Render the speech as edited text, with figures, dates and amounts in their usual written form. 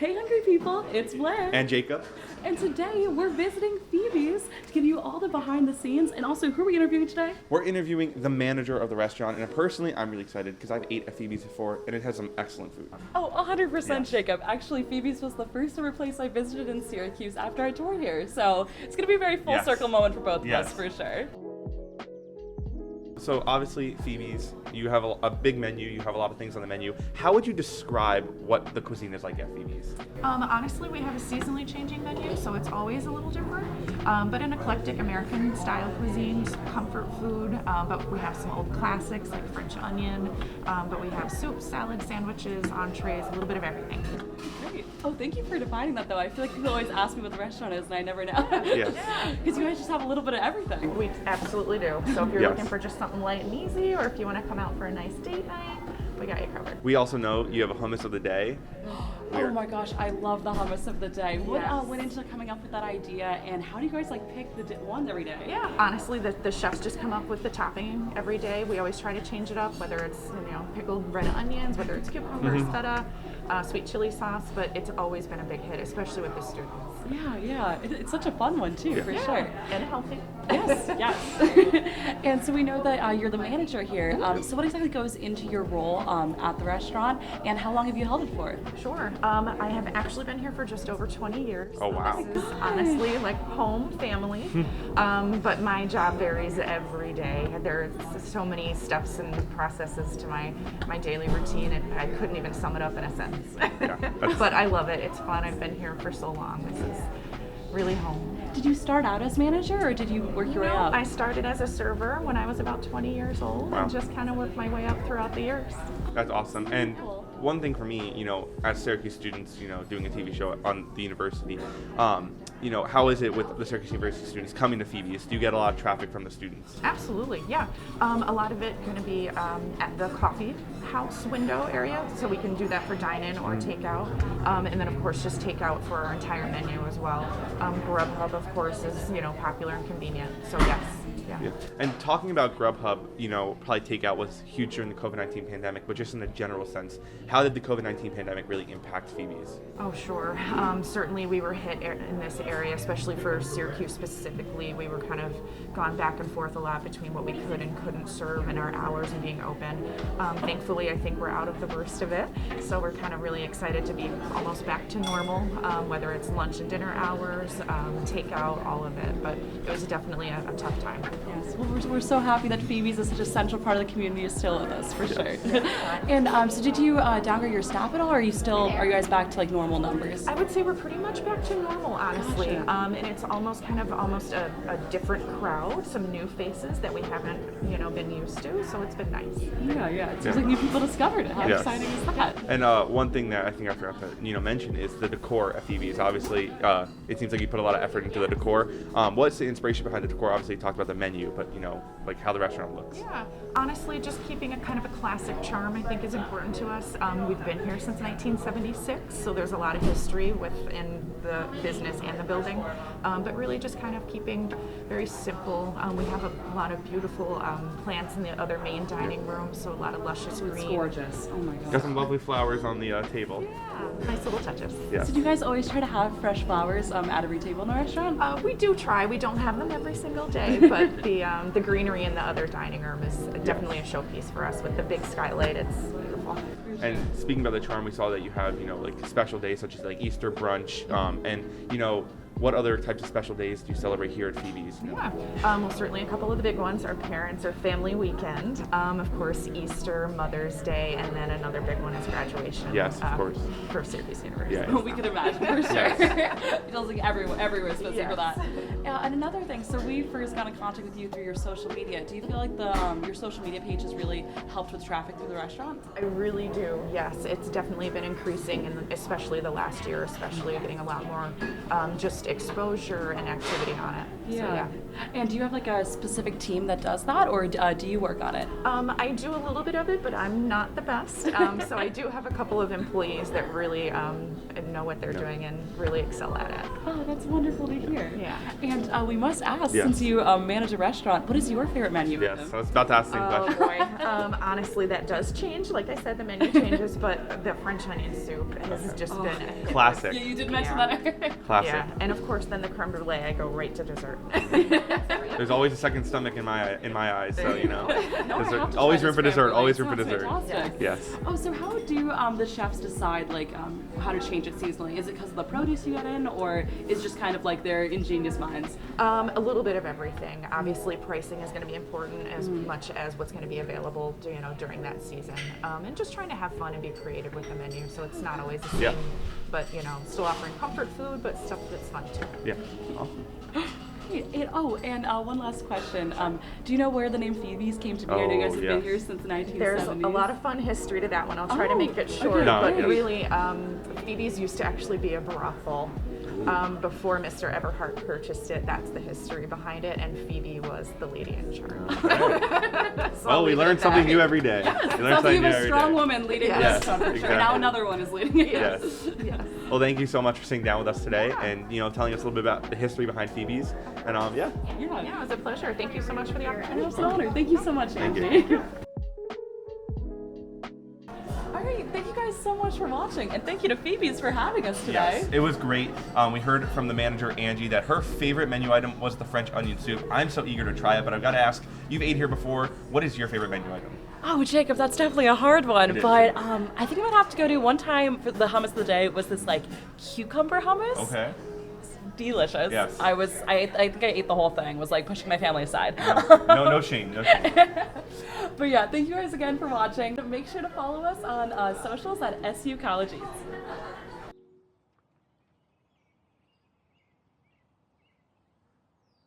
Hey hungry people, it's Blair. And Jacob. And today we're visiting Phoebe's to give you all the behind the scenes. And also, who are we interviewing today? We're interviewing the manager of the restaurant, and personally, I'm really excited because I've ate at Phoebe's before, and it has some excellent food. Oh, 100% Yes. Jacob. Actually, Phoebe's was the first ever place I visited in Syracuse after I toured here. So it's going to be a very full Yes. circle moment for both of Yes. us, for sure. So obviously, Phoebe's, you have a big menu, you have a lot of things on the menu. How would you describe what the cuisine is like at Phoebe's? Honestly, we have a seasonally changing menu, so it's always a little different. But an eclectic American style cuisine, comfort food. But we have some old classics like French onion. But we have soup, salad, sandwiches, entrees, a little bit of everything. Great. Oh, thank you for defining that, though. I feel like people always ask me what the restaurant is, and I never know. Yes. Because you guys just have a little bit of everything. We absolutely do. So if you're Yes. looking for just something light and easy, or if you want to come out for a nice date night, we got you covered. We also know you have a hummus of the day. Oh my gosh, I love the hummus of the day. What Yes. went into coming up with that idea, and how do you guys like pick the ones every day? Yeah, honestly, the chefs just come up with the topping every day. We always try to change it up, whether it's pickled red onions, whether it's cucumbers, feta, sweet chili sauce, but it's always been a big hit, especially with the students. Yeah. It's such a fun one too, for sure. And healthy. Yes. And so we know that you're the manager here. So what exactly goes into your role at the restaurant, and how long have you held it for? Sure. I have actually been here for just over 20 years. Oh, wow. This is honestly like home, family. But my job varies every day. There's so many steps and processes to my daily routine, and I couldn't even sum it up in a sentence. But I love it. It's fun. I've been here for so long. This is really home. Did you start out as manager, or did you work your way up? I started as a server when I was about 20 years old, Wow. and just kind of worked my way up throughout the years. That's awesome. And one thing for me, as Syracuse students, doing a TV show on the university, how is it with the Syracuse University students coming to Phoebe's? Do you get a lot of traffic from the students? Absolutely, yeah. A lot of it going to be at the coffee house window area, so we can do that for dine-in or takeout. And then, of course, just takeout for our entire menu as well. Grubhub, of course, is popular and convenient. So yes. Yeah. And talking about Grubhub, probably takeout was huge during the COVID-19 pandemic, but just in a general sense, how did the COVID-19 pandemic really impact Phoebe's? Oh, sure. Certainly we were hit in this area, especially for Syracuse specifically. We were kind of gone back and forth a lot between what we could and couldn't serve and our hours and being open. Thankfully, I think we're out of the worst of it, so we're kind of really excited to be almost back to normal, whether it's lunch and dinner hours, takeout, all of it. But it was definitely a tough time. Yes, well, we're so happy that Phoebe's is such a central part of the community is still with us, for sure. And so did you downgrade your staff at all, or are you guys back to like normal numbers? I would say we're pretty much back to normal, honestly. And it's almost a different crowd, some new faces that we haven't, been used to, so it's been nice. Yeah. It seems like new people discovered it. How Yes. exciting is that? And one thing that I think I forgot to mention is the decor at Phoebe's. Obviously, it seems like you put a lot of effort into the decor. What's the inspiration behind the decor? Obviously, you talked about the menu, but like how the restaurant looks. Yeah, honestly, just keeping a kind of a classic charm, I think, is important to us. We've been here since 1976, so there's a lot of history within the business and the building. But really, just kind of keeping very simple. We have a lot of beautiful plants in the other main dining room, so a lot of luscious green. It's gorgeous. Oh my Got god. some lovely flowers on the table. Yeah, nice little touches. Yeah. So do you guys always try to have fresh flowers at every table in the restaurant? We do try. We don't have them every single day, but the greenery in the other dining room is definitely a showpiece for us with the big skylight. It's beautiful. And speaking about the charm, we saw that you have, like special days such as like Easter brunch, and what other types of special days do you celebrate here at Phoebe's? Yeah, well, certainly a couple of the big ones are Parents or Family Weekend, of course, Easter, Mother's Day, and then another big one is graduation. Yes, of course. For Syracuse University. Yeah. We could imagine, for sure. It feels like everywhere's busy for Yes. that. And another thing, so we first got in contact with you through your social media. Do you feel like your social media page has really helped with traffic through the restaurant? I really do, yes. It's definitely been increasing, and especially the last year, especially getting a lot more just exposure and activity on it. So, yeah. And do you have like a specific team that does that, or do you work on it? I do a little bit of it, but I'm not the best. So I do have a couple of employees that really know what they're doing and really excel at it. Oh, that's wonderful to hear. Yeah. And we must ask, since you manage a restaurant, what is your favorite menu? Yes, I was about to ask the same Oh question. boy. Honestly, that does change. Like I said, the menu changes, but the French onion soup has just been a hit. Classic. Yeah, you did mention Yeah. that. Classic. Yeah, and of course, then the creme brulee, I go right to dessert. There's always a second stomach in my eyes, so you know. No, I have Dessert. to Always try room for this dessert. creme Always brulee. room for Sounds dessert. fantastic. Yes. Oh, so how do the chefs decide like how to change it seasonally? Is it because of the produce you get in, or is it just kind of like their ingenious minds? A little bit of everything. Obviously, pricing is going to be important as much as what's going to be available, during that season. And just trying to have fun and be creative with the menu, so it's not always the same. Yeah. But still offering comfort food, but stuff that's fun too. Yeah. Awesome. And one last question. Do you know where the name Phoebe's came to be? I know you guys have been here since the 1970s. There's a lot of fun history to that one. I'll try to make it short, okay, but great. really, Phoebe's used to actually be a brothel. Before Mr. Everhart purchased it, that's the history behind it, and Phoebe was the lady in charge. So Well, we learn something new every day. We learn Sounds like something you new have a every strong day. woman leading Yes. the Yes, restaurant for sure. exactly. Now another one is leading it. Yes. Yes. Well, thank you so much for sitting down with us today and telling us a little bit about the history behind Phoebe's. And yeah. Yeah, it was a pleasure. Thank you so much for the opportunity. It was an honor. Thank you so much, Thank you. Angie. All right, thank you guys so much for watching, and thank you to Phoebe's for having us today. Yes, it was great. We heard from the manager, Angie, that her favorite menu item was the French onion soup. I'm so eager to try it, but I've got to ask, you've ate here before. What is your favorite menu item? Oh, Jacob, that's definitely a hard one, It is. but I think I'm gonna have to go to one time for the hummus of the day was this like cucumber hummus. Okay. Delicious. Yes. I think I ate the whole thing. Was like pushing my family aside. No shame. No shame. But yeah, thank you guys again for watching. Make sure to follow us on socials at SU College Eats.